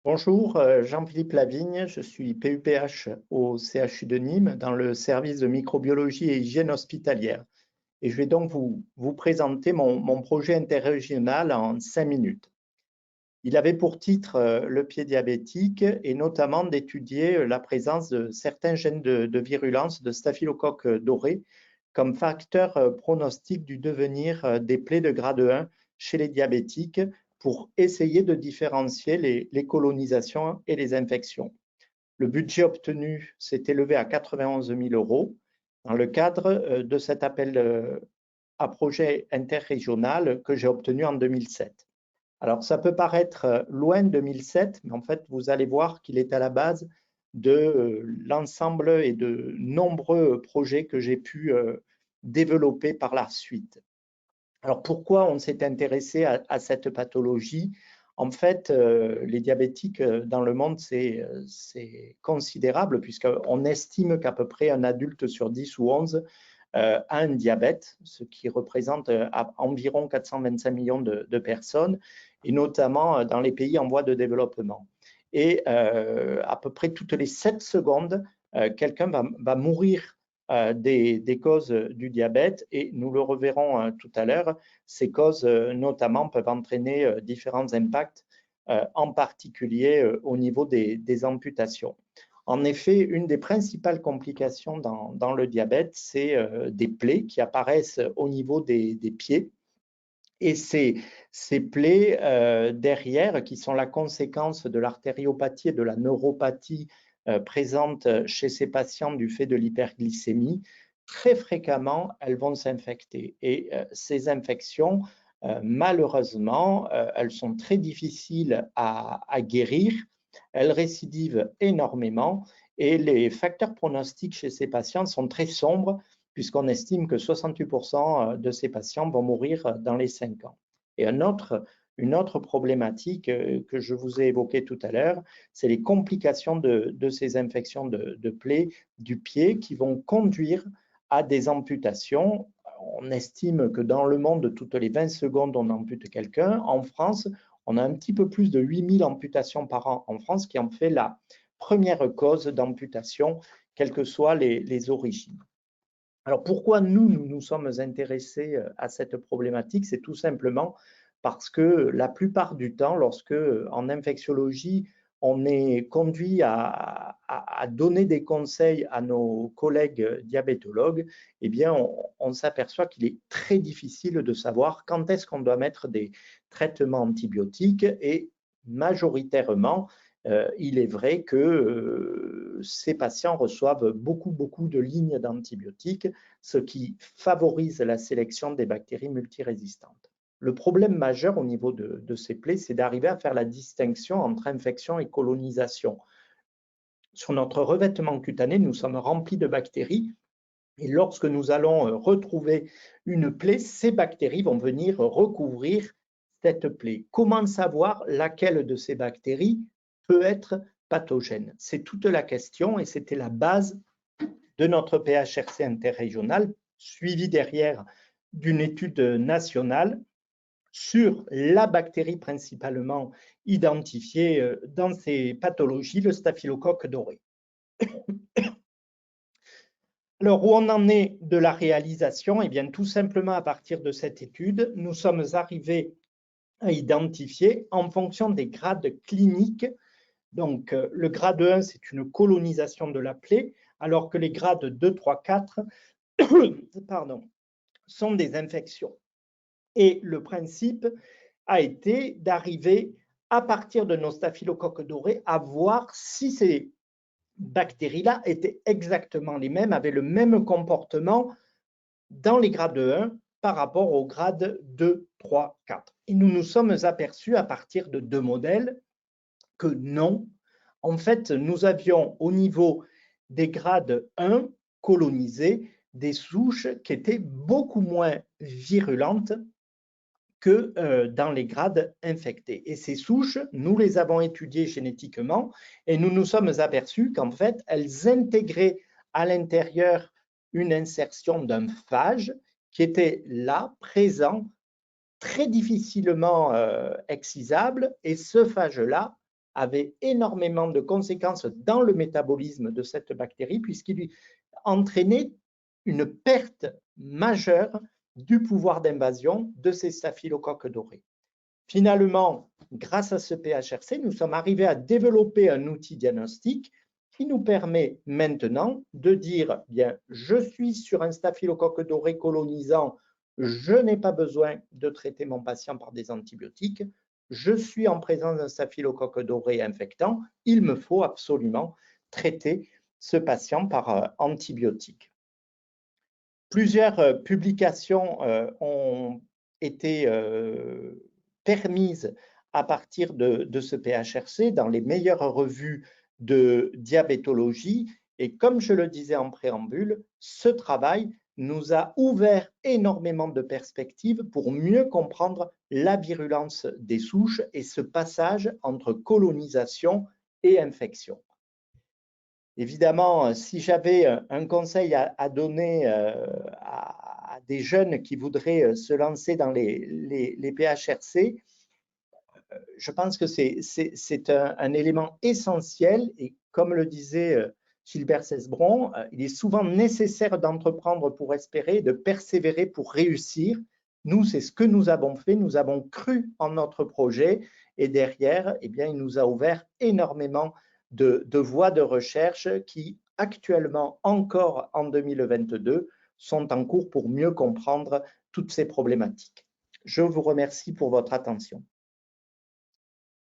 Bonjour, Jean-Philippe Lavigne, je suis PUPH au CHU de Nîmes dans le service de microbiologie et hygiène hospitalière. Et je vais donc vous présenter mon projet interrégional en 5 minutes. Il avait pour titre le pied diabétique et notamment d'étudier la présence de certains gènes de virulence de staphylocoque doré comme facteur pronostic du devenir des plaies de grade 1 chez les diabétiques pour essayer de différencier les colonisations et les infections. Le budget obtenu s'est élevé à 91 000 euros dans le cadre de cet appel à projet interrégional que j'ai obtenu en 2007. Alors, ça peut paraître loin de 2007, mais en fait, vous allez voir qu'il est à la base de l'ensemble et de nombreux projets que j'ai pu développer par la suite. Alors, pourquoi on s'est intéressé à cette pathologie? En fait, les diabétiques dans le monde, c'est considérable puisqu'on estime qu'à peu près un adulte sur 10 ou 11 a un diabète, ce qui représente environ 425 millions de personnes, et notamment dans les pays en voie de développement. Et à peu près toutes les 7 secondes, quelqu'un va mourir des causes du diabète, et nous le reverrons tout à l'heure, ces causes notamment peuvent entraîner différents impacts, en particulier au niveau des amputations. En effet, une des principales complications dans le diabète, c'est des plaies qui apparaissent au niveau des pieds. Et ces plaies derrière, qui sont la conséquence de l'artériopathie et de la neuropathie présente chez ces patients du fait de l'hyperglycémie, très fréquemment, elles vont s'infecter. Et ces infections, malheureusement, elles sont très difficiles à guérir, elles récidivent énormément et les facteurs pronostiques chez ces patients sont très sombres puisqu'on estime que 68% de ces patients vont mourir dans les 5 ans. Et une autre problématique que je vous ai évoquée tout à l'heure, c'est les complications de ces infections de plaies du pied qui vont conduire à des amputations. On estime que dans le monde, toutes les 20 secondes, on ampute quelqu'un. En France, on a un petit peu plus de 8000 amputations par an en France, qui en fait la première cause d'amputation, quelles que soient les origines. Alors pourquoi nous sommes intéressés à cette problématique? C'est tout simplement parce que la plupart du temps, lorsque en infectiologie, on est conduit à donner des conseils à nos collègues diabétologues, eh bien, on s'aperçoit qu'il est très difficile de savoir quand est-ce qu'on doit mettre des traitements antibiotiques, et majoritairement, il est vrai que ces patients reçoivent beaucoup de lignes d'antibiotiques, ce qui favorise la sélection des bactéries multirésistantes. Le problème majeur au niveau de ces plaies, c'est d'arriver à faire la distinction entre infection et colonisation. Sur notre revêtement cutané, nous sommes remplis de bactéries, et lorsque nous allons retrouver une plaie, ces bactéries vont venir recouvrir cette plaie. Comment savoir laquelle de ces bactéries peut être pathogène? C'est toute la question, et c'était la base de notre PHRC interrégional, suivi derrière d'une étude nationale sur la bactérie principalement identifiée dans ces pathologies, le staphylocoque doré. Alors, où on en est de la réalisation? Eh bien, tout simplement, à partir de cette étude, nous sommes arrivés à identifier en fonction des grades cliniques. Donc, le grade 1, c'est une colonisation de la plaie, alors que les grades 2, 3, 4 pardon, sont des infections. Et le principe a été d'arriver, à partir de nos staphylocoques dorés, à voir si ces bactéries-là étaient exactement les mêmes, avaient le même comportement dans les grades 1 par rapport aux grades 2, 3, 4. Et nous nous sommes aperçus à partir de 2 modèles que non. En fait, nous avions au niveau des grades 1 colonisés des souches qui étaient beaucoup moins virulentes que dans les grades infectés. Et ces souches, nous les avons étudiées génétiquement et nous nous sommes aperçus qu'en fait, elles intégraient à l'intérieur une insertion d'un phage qui était là, présent, très difficilement excisable, et ce phage-là avait énormément de conséquences dans le métabolisme de cette bactérie puisqu'il lui entraînait une perte majeure du pouvoir d'invasion de ces staphylocoques dorés. Finalement, grâce à ce PHRC, nous sommes arrivés à développer un outil diagnostique qui nous permet maintenant de dire, bien, je suis sur un staphylocoque doré colonisant, je n'ai pas besoin de traiter mon patient par des antibiotiques, je suis en présence d'un staphylocoque doré infectant, il me faut absolument traiter ce patient par antibiotiques. Plusieurs publications ont été permises à partir de ce PHRC dans les meilleures revues de diabétologie. Et comme je le disais en préambule, ce travail nous a ouvert énormément de perspectives pour mieux comprendre la virulence des souches et ce passage entre colonisation et infection. Évidemment, si j'avais un conseil à donner à des jeunes qui voudraient se lancer dans les PHRC, je pense que c'est un élément essentiel et comme le disait Gilbert Cesbron, il est souvent nécessaire d'entreprendre pour espérer, de persévérer pour réussir. Nous, c'est ce que nous avons fait, nous avons cru en notre projet et derrière, eh bien, il nous a ouvert énormément de voies de recherche qui, actuellement, encore en 2022, sont en cours pour mieux comprendre toutes ces problématiques. Je vous remercie pour votre attention.